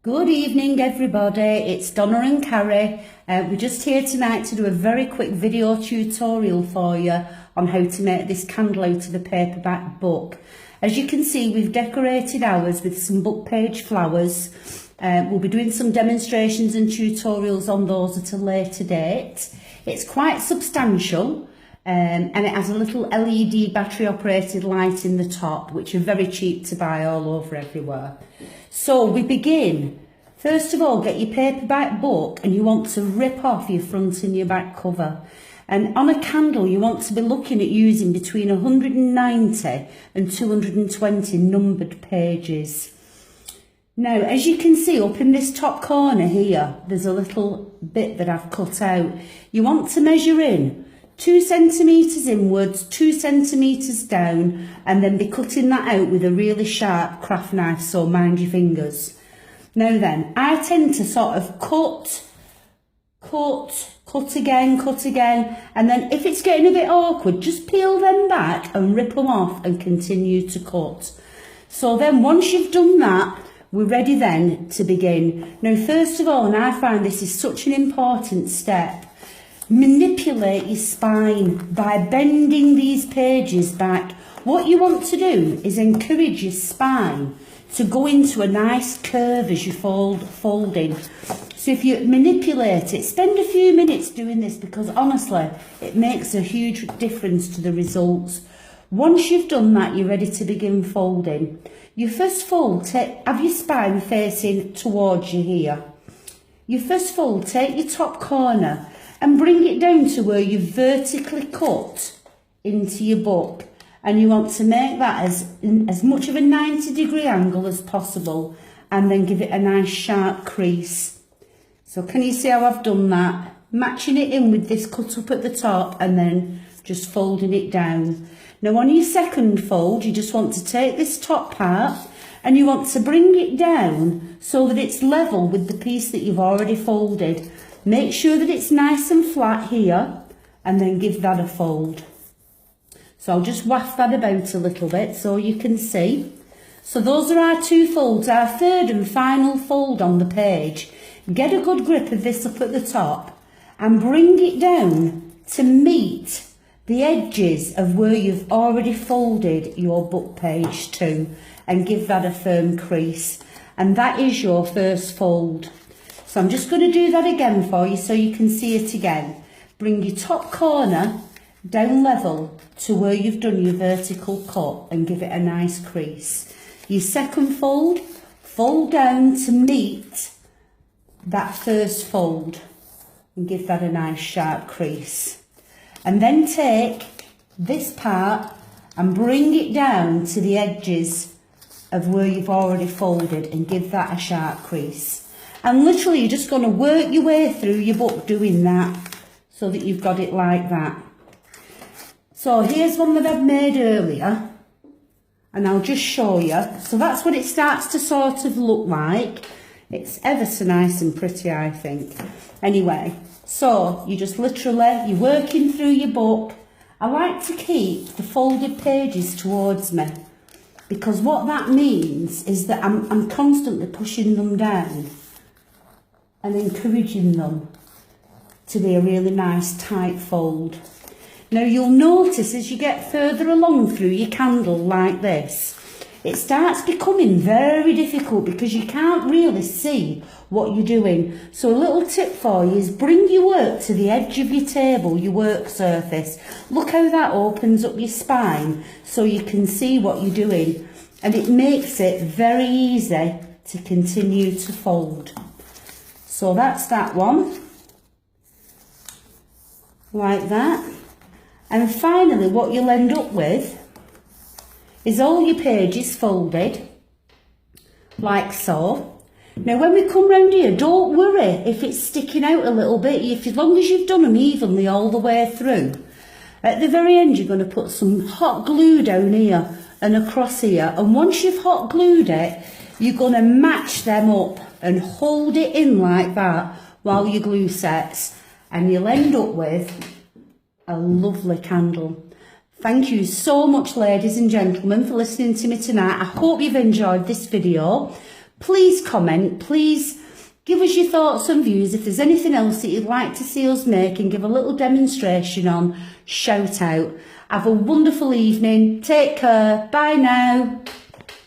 Good evening everybody, it's Donna and Carrie. We're just here tonight to do a very quick video tutorial for you on how to make this candle out of the paperback book. As you can see, we've decorated ours with some book page flowers. We'll be doing some demonstrations and tutorials on those at a later date. It's quite substantial and it has a little LED battery operated light in the top, which are very cheap to buy all over everywhere. So we begin. First of all, get your paperback book and you want to rip off your front and your back cover. And on a candle, you want to be looking at using between 190 and 220 numbered pages. Now, as you can see up in this top corner here, there's a little bit that I've cut out. You want to measure in 2 centimetres inwards, 2 centimetres down, and then be cutting that out with a really sharp craft knife, so mind your fingers. Now then, I tend to sort of cut again, and then if it's getting a bit awkward, just peel them back and rip them off and continue to cut. So then once you've done that, we're ready then to begin. Now first of all, and I find this is such an important step, manipulate your spine by bending these pages back. What you want to do is encourage your spine to go into a nice curve as you folding. So if you manipulate it, spend a few minutes doing this, because honestly, it makes a huge difference to the results. Once you've done that, you're ready to begin folding. You first fold, have your spine facing towards you here. You first fold, take your top corner and bring it down to where you've vertically cut into your book. And you want to make that as much of a 90-degree angle as possible, and then give it a nice sharp crease. So can you see how I've done that? Matching it in with this cut up at the top and then just folding it down. Now on your second fold, you just want to take this top part and you want to bring it down so that it's level with the piece that you've already folded. Make sure that it's nice and flat here, and then give that a fold. So I'll just waft that about a little bit so you can see. So those are our two folds. Our third and final fold on the page. Get a good grip of this up at the top and bring it down to meet the edges of where you've already folded your book page to, and give that a firm crease. And that is your first fold. So I'm just going to do that again for you so you can see it again. Bring your top corner down level to where you've done your vertical cut and give it a nice crease. Your second fold, fold down to meet that first fold and give that a nice sharp crease. And then take this part and bring it down to the edges of where you've already folded and give that a sharp crease. And literally you're just going to work your way through your book doing that so that you've got it like that. So here's one that I've made earlier, and I'll just show you. So that's what it starts to sort of look like. It's ever so nice and pretty, I think. Anyway, so you just literally, you're working through your book. I like to keep the folded pages towards me, because what that means is that I'm constantly pushing them down and encouraging them to be a really nice tight fold. Now you'll notice as you get further along through your candle like this, it starts becoming very difficult because you can't really see what you're doing. So a little tip for you is bring your work to the edge of your table, your work surface. Look how that opens up your spine so you can see what you're doing. And it makes it very easy to continue to fold. So that's that one. Like that. And finally, what you'll end up with is all your pages folded, like so. Now, when we come round here, don't worry if it's sticking out a little bit. As long as you've done them evenly all the way through. At the very end, you're going to put some hot glue down here and across here. And once you've hot glued it, you're going to match them up and hold it in like that while your glue sets. And you'll end up with a lovely candle. Thank you so much, ladies and gentlemen, for listening to me tonight. I hope you've enjoyed this video. please comment, please give us your thoughts and views. If there's anything else that you'd like to see us make and give a little demonstration on, shout out. Have a wonderful evening. Take care. Bye now.